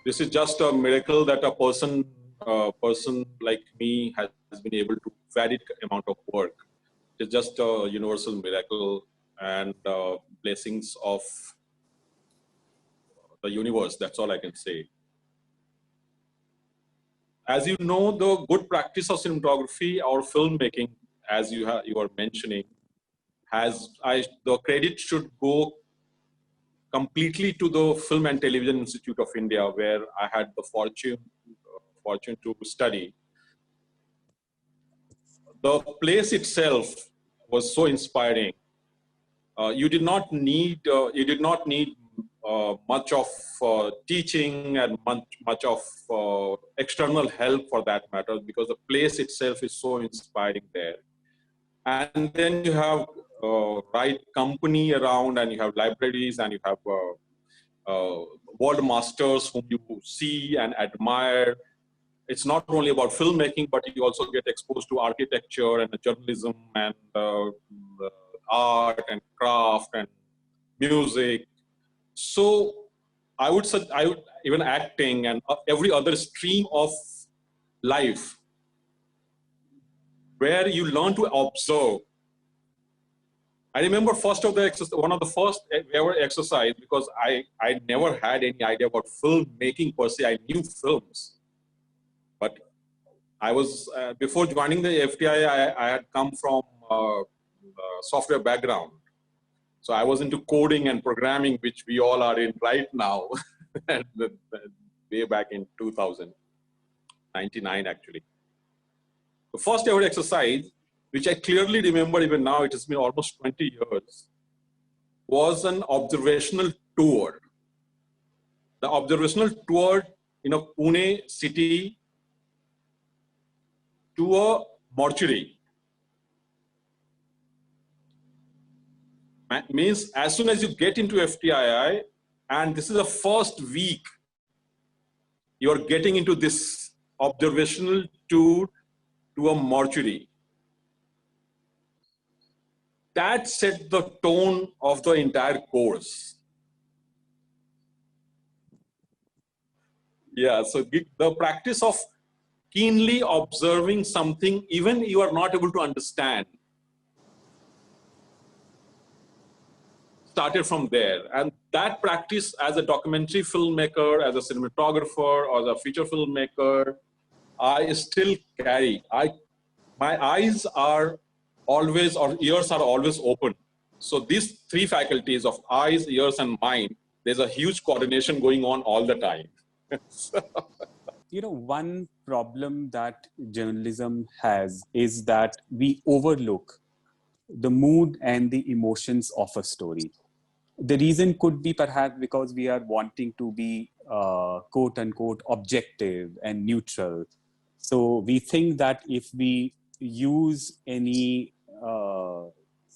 This is just a miracle that a person like me has been able to varied amount of work. It's just a universal miracle and blessings of the universe. That's all I can say. As you know, the good practice of cinematography or filmmaking, as you are mentioning, the credit should go completely to the Film and Television Institute of India, where I had the fortune to study. The place itself was so inspiring. You did not need much of teaching and much of external help for that matter, because the place itself is so inspiring there. And then you have right company around, and you have libraries, and you have world masters whom you see and admire. It's not only about filmmaking, but you also get exposed to architecture and journalism and art and craft and music. So I would even acting and every other stream of life where you learn to observe. I remember one of the first ever exercise, because I never had any idea about filmmaking per se. I knew films, but I was before joining the FTI, I had come from software background. So I was into coding and programming, which we all are in right now, way back in 1999 actually. The first ever exercise, which I clearly remember even now, it has been almost 20 years, was an observational tour. The observational tour in a Pune city to a mortuary. Means as soon as you get into FTII, and this is the first week, you are getting into this observational tour to a mortuary. That set the tone of the entire course. Yeah, so the practice of keenly observing something, even you are not able to understand, started from there. And that practice as a documentary filmmaker, as a cinematographer, or as a feature filmmaker, I still carry. My eyes are always, or ears are always open. So these three faculties of eyes, ears, and mind, there's a huge coordination going on all the time. You know, one problem that journalism has is that we overlook the mood and the emotions of a story. The reason could be perhaps because we are wanting to be quote unquote objective and neutral. So we think that if we use any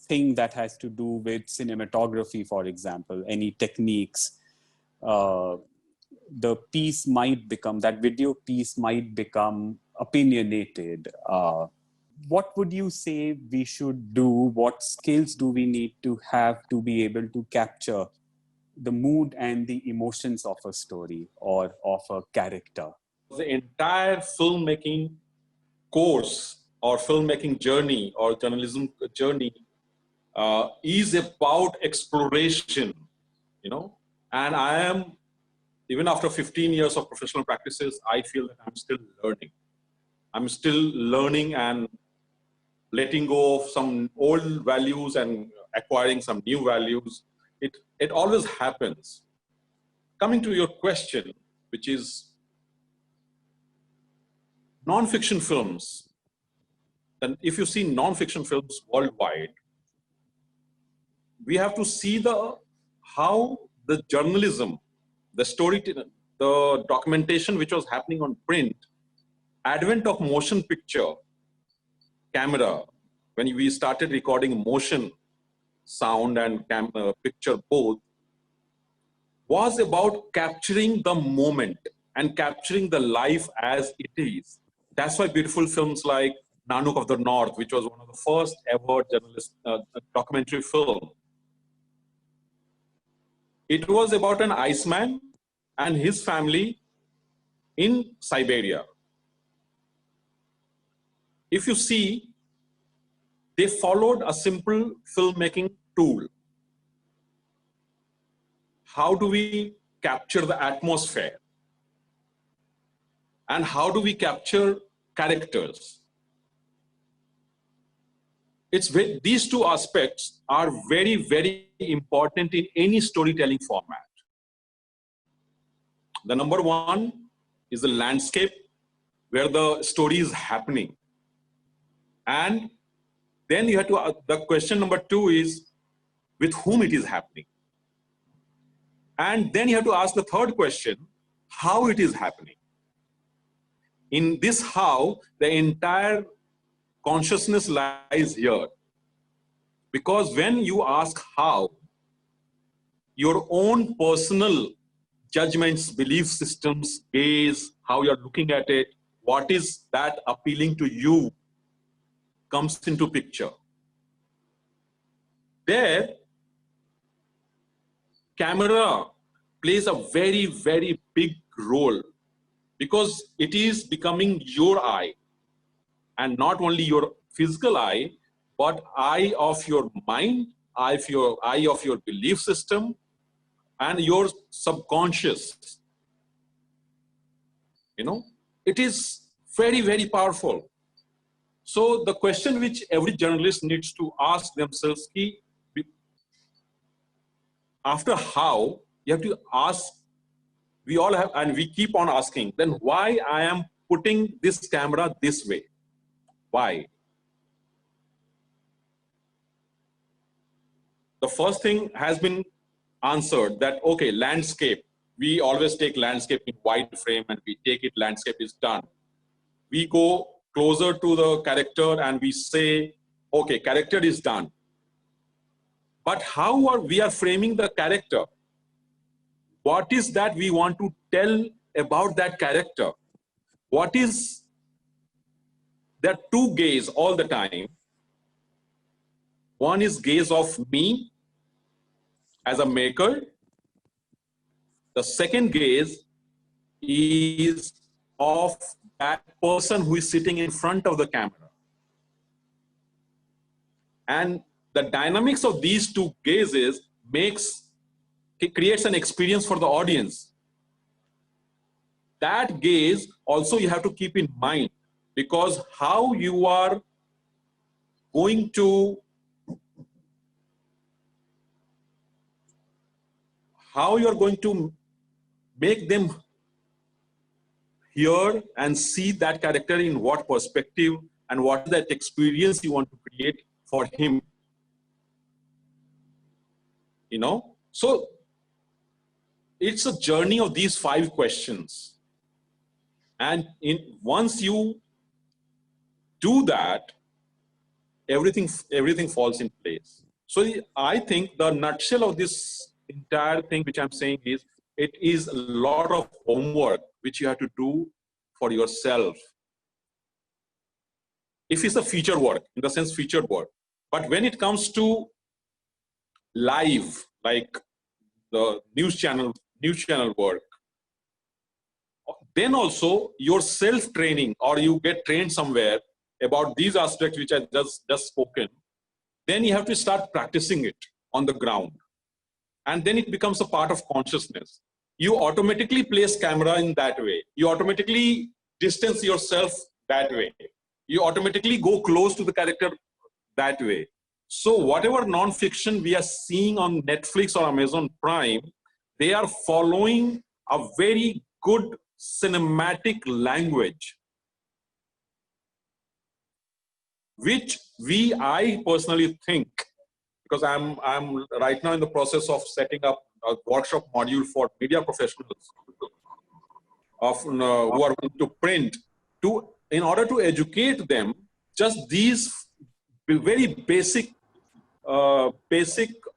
thing that has to do with cinematography, for example, any techniques, the piece might become, that video piece might become opinionated. What would you say we should do? What skills do we need to have to be able to capture the mood and the emotions of a story or of a character? The entire filmmaking course or filmmaking journey or journalism journey is about exploration, you know, and I am, even after 15 years of professional practices, I feel that I'm still learning. I'm still learning and letting go of some old values and acquiring some new values. It always happens. Coming to your question, which is non-fiction films, then if you see non-fiction films worldwide, we have to see how the journalism, the storytelling, the documentation which was happening on print, advent of motion picture, camera, when we started recording motion, sound and picture both, was about capturing the moment and capturing the life as it is. That's why beautiful films like Nanook of the North, which was one of the first ever documentary film. It was about an Iceman and his family in Siberia. If you see, they followed a simple filmmaking tool. How do we capture the atmosphere? And how do we capture characters? These two aspects are very, very important in any storytelling format. The number one is the landscape where the story is happening. And then you have to, the question number two is with whom it is happening. And then you have to ask the third question, how it is happening. In this how, the entire consciousness lies here. Because when you ask how, your own personal judgments, belief systems, gaze, how you're looking at it, what is that appealing to you comes into picture. There, camera plays a very, very big role because it is becoming your eye, and not only your physical eye, but eye of your mind, eye of your belief system, and your subconscious. You know, it is very, very powerful. So the question which every journalist needs to ask themselves, after how, you have to ask, we all have, and we keep on asking, then why I am putting this camera this way? Why? The first thing has been answered that, okay, landscape. We always take landscape in wide frame and we take it, landscape is done. We go closer to the character and we say, okay, character is done. But how are we framing the character? What is that we want to tell about that character? What is, there are two gaze all the time. One is gaze of me as a maker. The second gaze is of that person who is sitting in front of the camera. And the dynamics of these two gazes creates an experience for the audience. That gaze also you have to keep in mind, because how you are going to make them hear and see that character in what perspective and what is that experience you want to create for him. You know, so it's a journey of these 5 questions. And once you do that, everything falls in place. So I think the nutshell of this entire thing which I'm saying is, it is a lot of homework which you have to do for yourself. If it's a feature work, in the sense feature work. But when it comes to live, like the news channel work, then also your self-training, or you get trained somewhere about these aspects which I just spoken, then you have to start practicing it on the ground. And then it becomes a part of consciousness. You automatically place camera in that way. You automatically distance yourself that way. You automatically go close to the character that way. So whatever non-fiction we are seeing on Netflix or Amazon Prime, they are following a very good cinematic language, which I personally think, because I'm right now in the process of setting up a workshop module for media professionals who are going to print, in order to educate them just these very basic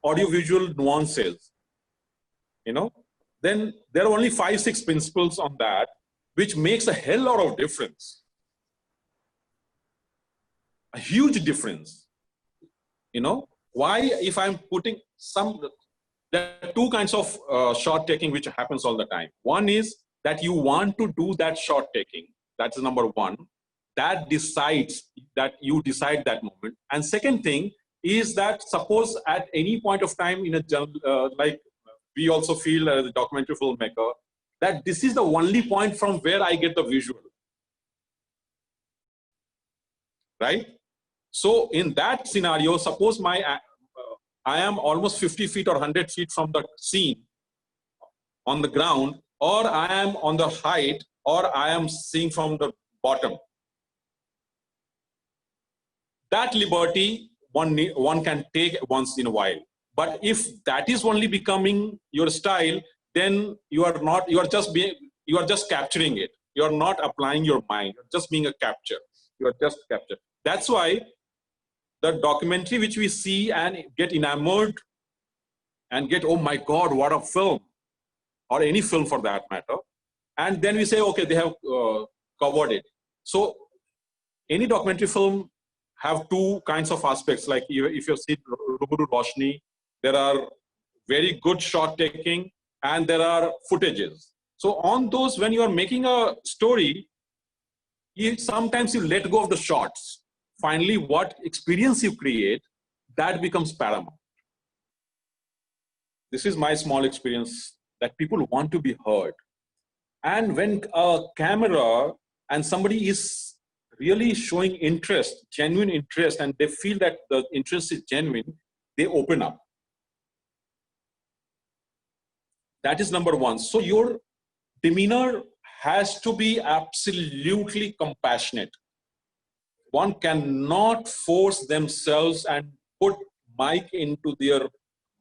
audiovisual nuances, you know. Then there are only 5-6 principles on that, which makes a hell lot of difference, a huge difference. You know, why, if I'm putting there are two kinds of shot taking which happens all the time. One is that you want to do that shot taking. That's number one. That decides that you decide that moment. And second thing is that suppose at any point of time in a like we also feel as a documentary filmmaker that this is the only point from where I get the visual, right? So in that scenario, suppose I am almost 50 feet or 100 feet from the scene on the ground, or I am on the height, or I am seeing from the bottom. That liberty one can take once in a while. But if that is only becoming your style, then you are just capturing it. You are not applying your mind. You're just being a capture. You are just captured. That's why the documentary which we see and get enamored and get, oh my God, what a film, or any film for that matter. And then we say, okay, they have covered it. So any documentary film have two kinds of aspects. Like if you see Rubaru, Roshni, there are very good shot taking and there are footages. So on those, when you are making a story, sometimes you let go of the shots. Finally, what experience you create, that becomes paramount. This is my small experience, that people want to be heard. And when a camera and somebody is really showing interest, genuine interest, and they feel that the interest is genuine, they open up. That is number one. So your demeanor has to be absolutely compassionate. One cannot force themselves and put mic into their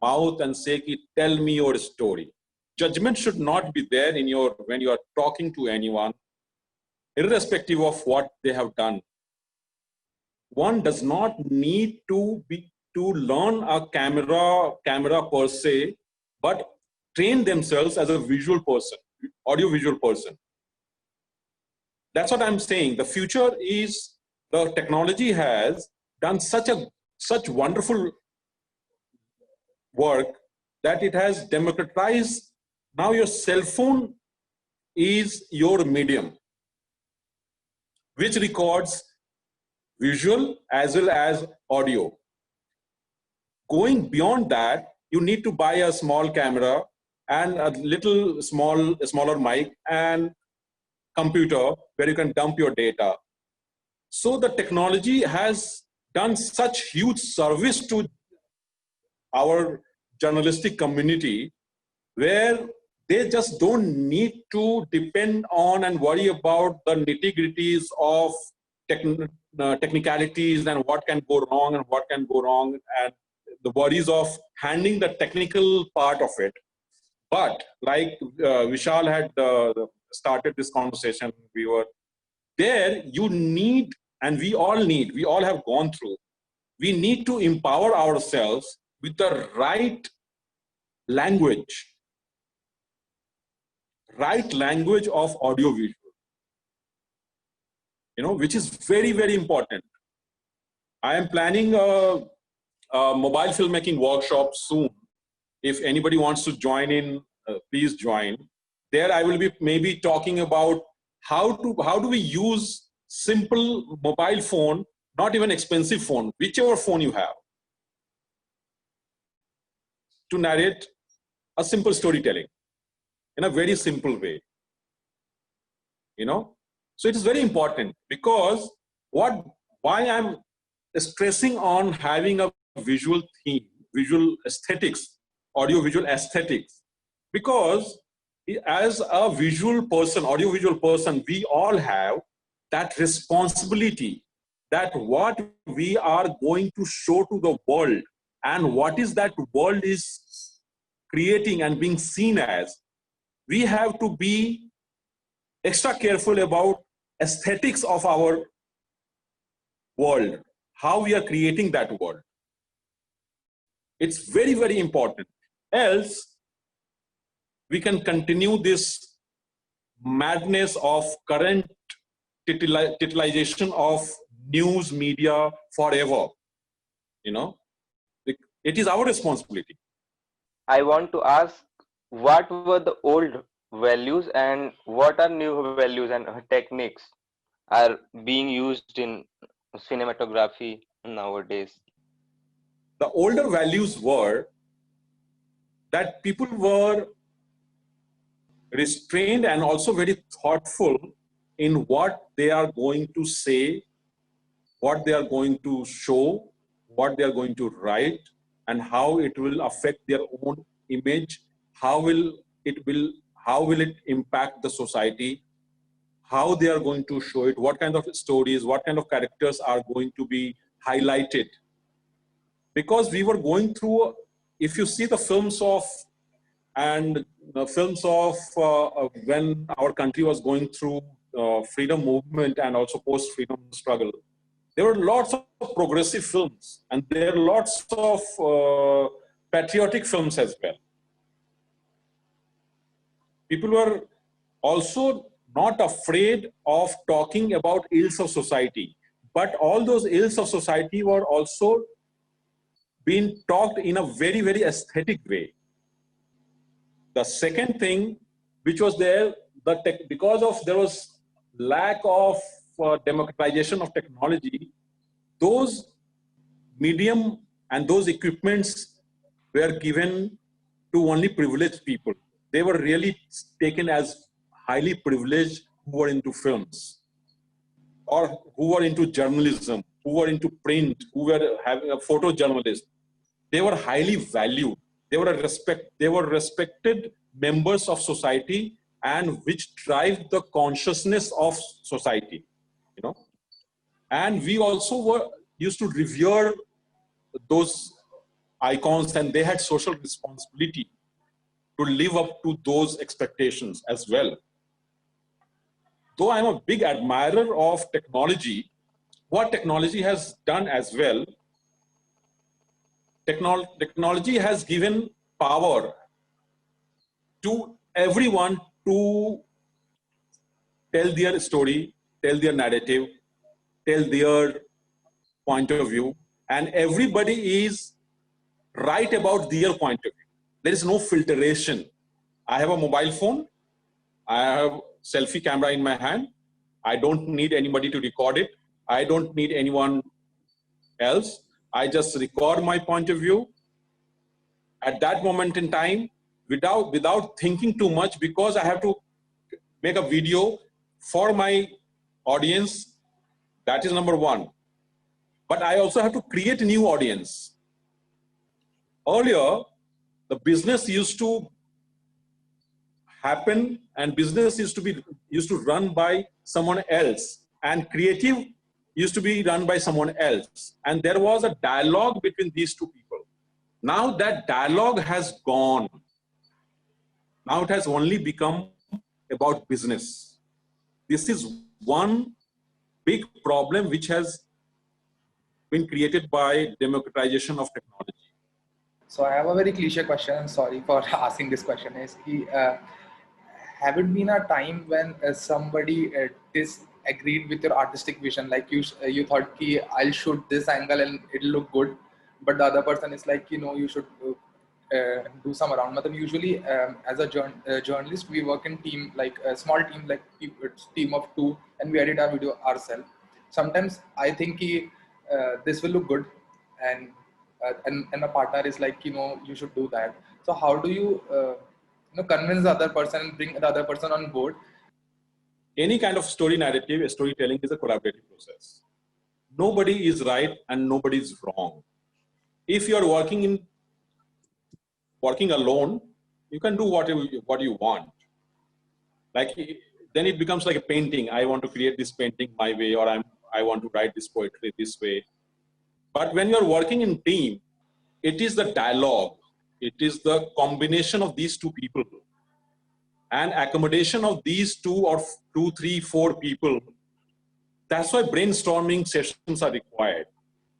mouth and say, tell me your story. Judgment should not be there when you are talking to anyone, irrespective of what they have done. One does not need to learn a camera per se, but train themselves as a visual person, audio-visual person. That's what I'm saying. The future is, the technology has done such wonderful work that it has democratized. Now your cell phone is your medium, which records visual as well as audio. Going beyond that, you need to buy a small camera and a little smaller mic and computer where you can dump your data. So the technology has done such huge service to our journalistic community, where they just don't need to depend on and worry about the nitty-gritties of technicalities and what can go wrong and what can go wrong, and the worries of handling the technical part of it. But like Vishal had started this conversation, we were there, you need, and we all have gone through, we need to empower ourselves with the right language of audio visual, which is very, very important. I am planning a mobile filmmaking workshop soon. If anybody wants to join in, please join. There I will be maybe talking about how do we use simple mobile phone, not even expensive phone, whichever phone you have, to narrate a simple storytelling in a very simple way. So it is very important, because why I'm stressing on having a visual theme, visual aesthetics, audio-visual aesthetics, because as a visual person, audio-visual person, we all have that responsibility, that what we are going to show to the world and what is that world is creating and being seen as, we have to be extra careful about aesthetics of our world, how we are creating that world. It's very, very important. Else, we can continue this madness of current titillization of news media forever. It is our responsibility. I want to ask, what were the old values and what are new values and techniques are being used in cinematography nowadays? The older values were that people were restrained and also very thoughtful in what they are going to say, what they are going to show, what they are going to write, and how it will affect their own image, how will it will how will it impact the society, how they are going to show it, what kind of stories, what kind of characters are going to be highlighted. Because we were going through, if you see the films of when our country was going through freedom movement and also post-freedom struggle, there were lots of progressive films and there are lots of patriotic films as well. People were also not afraid of talking about ills of society, but all those ills of society were also being talked in a very, very aesthetic way. The second thing which was there, because of there was lack of democratization of technology, those medium and those equipments were given to only privileged people. They were really taken as highly privileged who were into films or who were into journalism, who were into print, who were having a photojournalist. They were highly valued. They were respected members of society and which drive the consciousness of society, you know. And we also used to revere those icons, and they had social responsibility to live up to those expectations as well. Though I'm a big admirer of technology, what technology has done as well, technology has given power to everyone to tell their story, tell their narrative, tell their point of view, and everybody is right about their point of view. There is no filtration. I have a mobile phone, I have selfie camera in my hand. I don't need anybody to record it. I don't need anyone else. I just record my point of view at that moment in time without thinking too much, because I have to make a video for my audience. That is number one. But I also have to create a new audience. Earlier, the business used to happen and business used to run by someone else, and creative used to be run by someone else, and there was a dialogue between these two people. Now that dialogue has gone. Now it has only become about business. This is one big problem which has been created by democratization of technology. So I have a very cliche question. Sorry for asking this question. Have it been a time when somebody disagreed with your artistic vision? Like you thought, ki, I'll shoot this angle and it'll look good, but the other person is like, you should do some around. Usually, as a journalist, we work in team, like a small team, like it's team of 2, and we edit our video ourselves. Sometimes I think this will look good, and a partner is like, you should do that. So how do you convince the other person and bring the other person on board? Any kind of story narrative, storytelling is a collaborative process. Nobody is right and nobody is wrong. If you are working alone, you can do what you want. Like, then it becomes like a painting. I want to create this painting my way, or I want to write this poetry this way. But when you're working in team, it is the dialogue. It is the combination of these two people and accommodation of these 2 or 2, 3, 4 people. That's why brainstorming sessions are required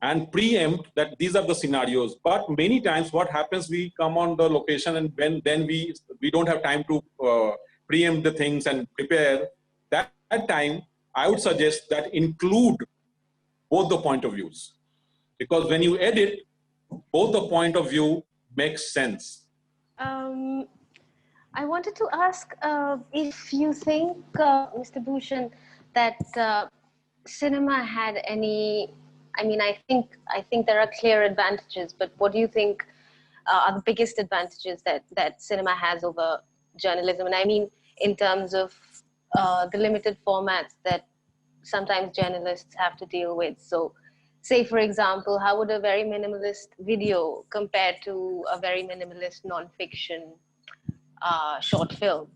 and preempt that these are the scenarios. But many times what happens, we come on the location and then we don't have time to preempt the things and prepare. That time, I would suggest that include both the point of views. Because when you edit, both the point of view makes sense. Um, I wanted to ask if you think, Mr. Bhushan, that cinema had any. I mean, I think there are clear advantages, but what do you think are the biggest advantages that cinema has over journalism? And I mean, in terms of the limited formats that sometimes journalists have to deal with. So, say for example, how would a very minimalist video compare to a very minimalist nonfiction short film,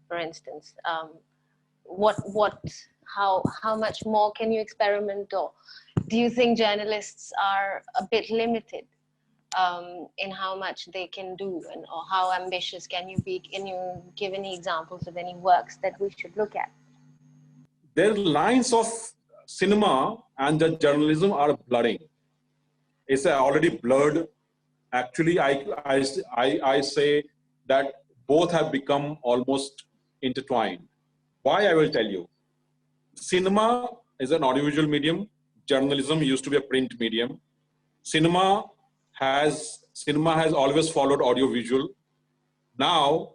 for instance? What, how much more can you experiment, or do you think journalists are a bit limited in how much they can do, and or how ambitious can you be? Can you give any examples of any works that we should look at? Their lines of cinema and the journalism are blurring. It's already blurred. Actually, I say that both have become almost intertwined. Why, I will tell you. Cinema is an audiovisual medium. Journalism used to be a print medium. Cinema has always followed audiovisual. Now,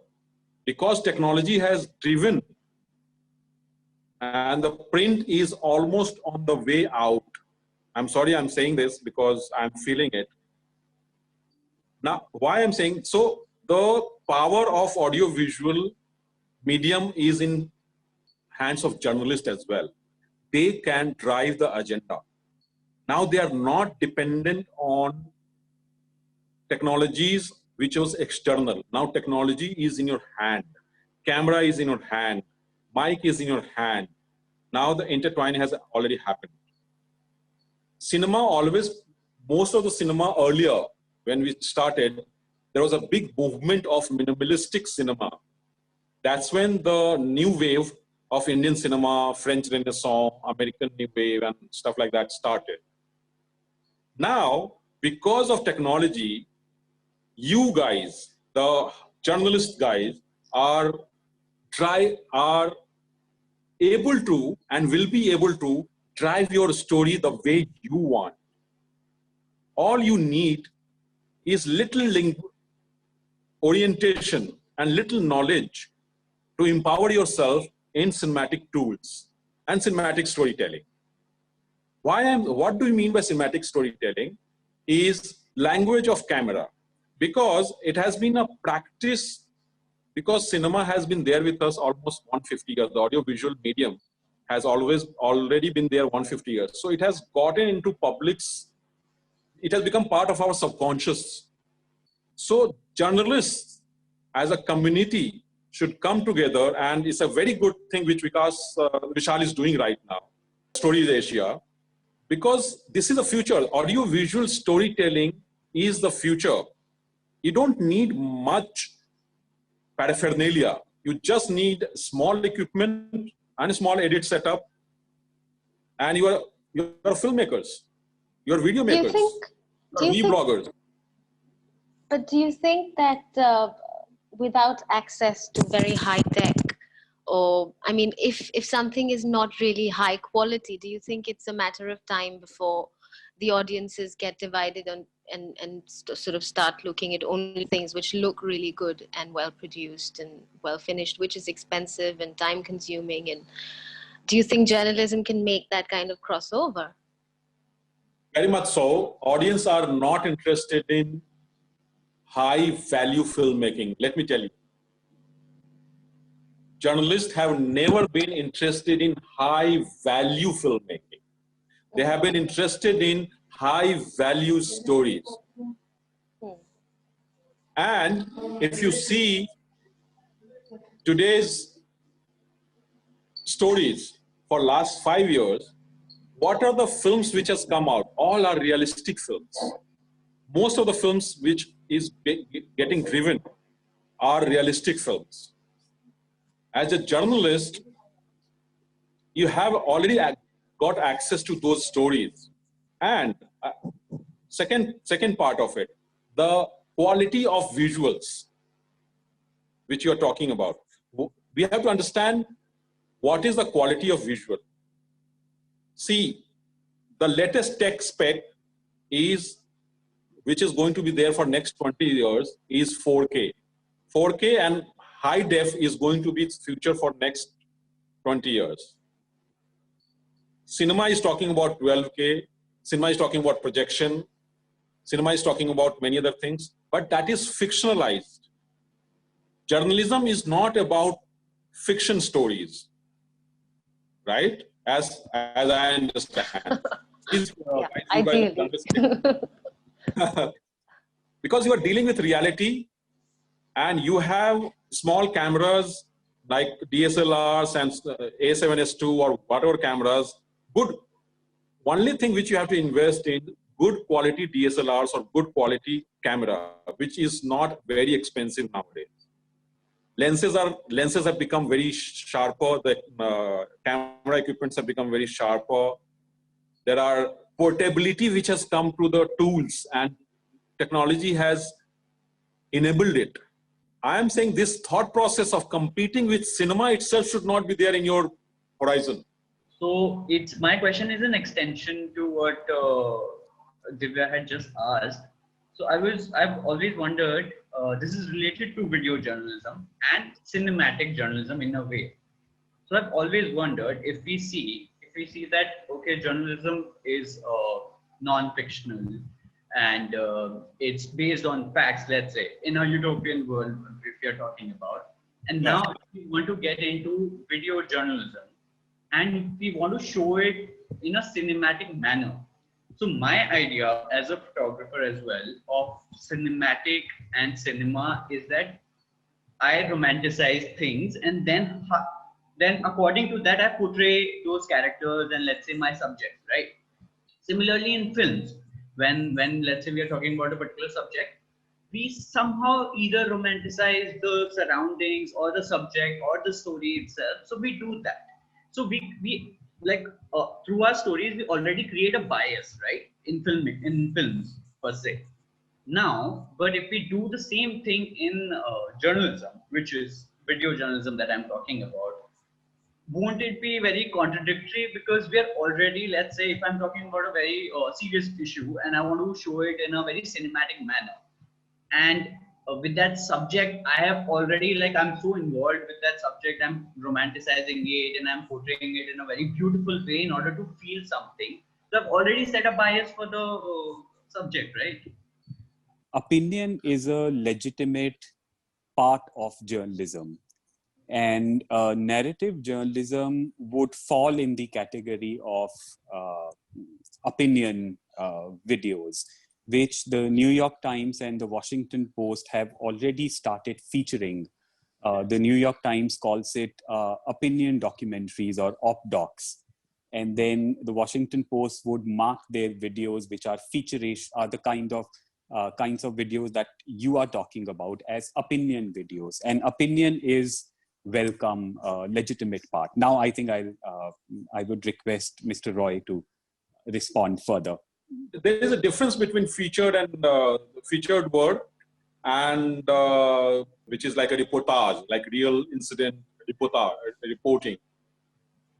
because technology has driven and the print is almost on the way out. I'm sorry I'm saying this because I'm feeling it. Now, why I'm saying, so the power of audiovisual medium is in hands of journalists as well. They can drive the agenda. Now they are not dependent on technologies which was external. Now technology is in your hand. Camera is in your hand. Mic is in your hand. Now the intertwine has already happened. Cinema always, most of the cinema earlier, when we started, there was a big movement of minimalistic cinema. That's when the new wave of Indian cinema, French Renaissance, American New Wave, and stuff like that started. Now, because of technology, you guys, the journalist guys, are able to and will be able to drive your story the way you want. All you need is little orientation and little knowledge to empower yourself in cinematic tools and cinematic storytelling. What do you mean by cinematic storytelling? Is language of camera, because it has been a practice, because cinema has been there with us almost 150 years. The audiovisual medium has already been there 150 years. So it has gotten into it has become part of our subconscious. So journalists as a community should come together, and it's a very good thing which Vishal is doing right now, StoriesAsia, because this is the future. Audio-visual storytelling is the future. You don't need much paraphernalia. You just need small equipment and a small edit setup, and you're filmmakers, you're video makers, you're vloggers. But do you think that without access to very high tech, or I mean, if something is not really high quality, do you think it's a matter of time before the audiences get divided and sort of start looking at only things which look really good and well produced and well finished, which is expensive and time consuming? And do you think journalism can make that kind of crossover? Very much so. Audience are not interested in high value filmmaking. Let me tell you, journalists have never been interested in high value filmmaking. They have been interested in high value stories. And if you see today's stories for last 5 years, what are the films which has come out? All are realistic films. Most of the films which is getting driven are realistic films. As a journalist, you have already got access to those stories. And second part of it, the quality of visuals, which you're talking about. We have to understand what is the quality of visual. See, the latest tech spec which is going to be there for next 20 years, is 4K. 4K and high def is going to be its future for next 20 years. Cinema is talking about 12K. Cinema is talking about projection. Cinema is talking about many other things, but that is fictionalized. Journalism is not about fiction stories, right? As I understand. Yeah, ideally. Because you are dealing with reality and you have small cameras like DSLRs and A7S2 or whatever cameras, good. Only thing which you have to invest in good quality DSLRs or good quality camera, which is not very expensive nowadays. Lenses have become very sharper. The camera equipments have become very sharper. There are portability which has come through the tools, and technology has enabled it. I am saying this thought process of competing with cinema itself should not be there in your horizon. So my question is an extension to what Diya had just asked. So I've always wondered, this is related to video journalism and cinematic journalism in a way. So I've always wondered if we see that, okay, journalism is non-fictional and it's based on facts, let's say, in a utopian world, if you're talking about. And now if we want to get into video journalism and we want to show it in a cinematic manner. So my idea as a photographer as well of cinematic and cinema is that I romanticize things and then according to that I portray those characters and let's say my subject, right? Similarly in films, when let's say we are talking about a particular subject, we somehow either romanticize the surroundings or the subject or the story itself. So we do that. So we like through our stories, we already create a bias, right? In films per se. Now, but if we do the same thing in journalism, which is video journalism that I'm talking about, won't it be very contradictory? Because we are already, let's say, if I'm talking about a very serious issue and I want to show it in a very cinematic manner, and with that subject, I have already, like, I'm so involved with that subject, I'm romanticizing it and I'm portraying it in a very beautiful way in order to feel something. So I've already set a bias for the subject, right? Opinion is a legitimate part of journalism. And narrative journalism would fall in the category of opinion videos, which the New York Times and the Washington Post have already started featuring. The New York Times calls it opinion documentaries or op-docs. And then the Washington Post would mark their videos, which are feature-ish, are the kinds of videos that you are talking about as opinion videos. And opinion is welcome, legitimate part. Now, I think I would request Mr. Roy to respond further. There is a difference between featured and featured work, and which is like a reportage, like real incident reporting.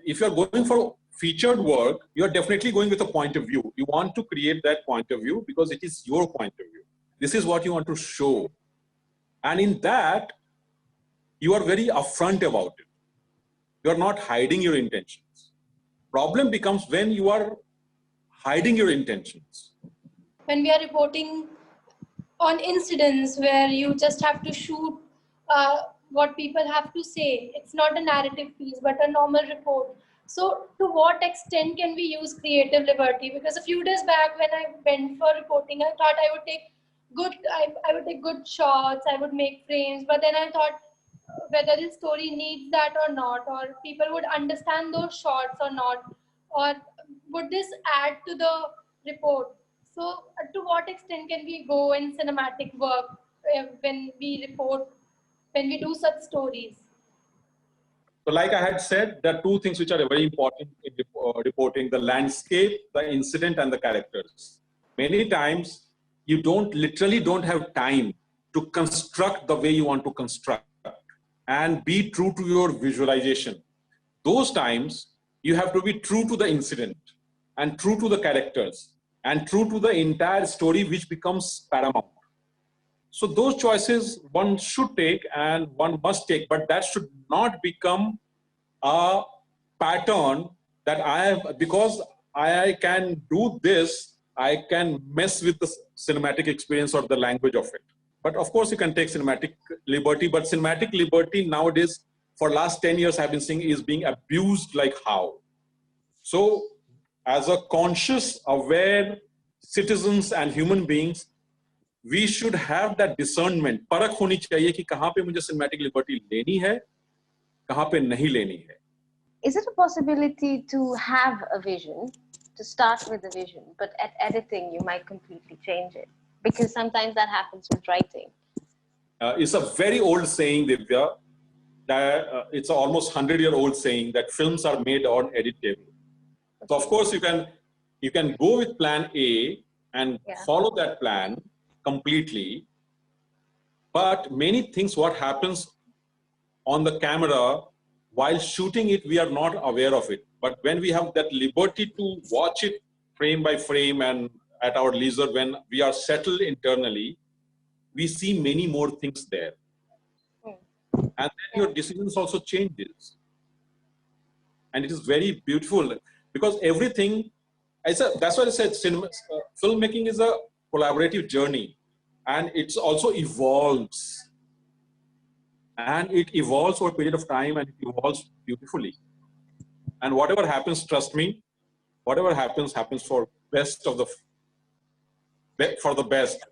If you're going for featured work, you're definitely going with a point of view. You want to create that point of view because it is your point of view. This is what you want to show. And in that, you are very upfront about it. You're not hiding your intentions. Problem becomes when you are hiding your intentions. When we are reporting on incidents where you just have to shoot what people have to say, it's not a narrative piece, but a normal report. So to what extent can we use creative liberty? Because a few days back when I went for reporting, I thought I would take good shots, I would make frames, but then I thought whether the story needs that or not, or people would understand those shots or not, or would this add to the report? So to what extent can we go in cinematic work when we report, when we do such stories? So like I had said, there are two things which are very important in reporting: the landscape, the incident, and the characters. Many times, you literally don't have time to construct the way you want to construct and be true to your visualization. Those times, you have to be true to the incident and true to the characters and true to the entire story, which becomes paramount. So those choices one should take and one must take, but that should not become a pattern that I have, because I can do this, I can mess with the cinematic experience or the language of it. But of course you can take cinematic liberty, but cinematic liberty nowadays for last 10 years I've been seeing is being abused like how. So as a conscious, aware citizens and human beings, we should have that discernment. परख होनी चाहिए कि कहाँ पे मुझे cinematic liberty लेनी है, कहाँ पे नहीं लेनी है. Is it a possibility to have a vision, to start with a vision, but at editing you might completely change it? Because sometimes that happens with writing. It's a very old saying, Divya, that it's an almost 100-year-old saying that films are made on edit table. So of course you can go with plan A and follow that plan completely, but many things what happens on the camera while shooting it, we are not aware of it. But when we have that liberty to watch it frame by frame and at our leisure, when we are settled internally, we see many more things there. And then your decisions also changes. And it is very beautiful because everything, that's why I said filmmaking is a collaborative journey, and it's also evolves. And it evolves over a period of time, and it evolves beautifully. And whatever happens, trust me, whatever happens, happens for the best.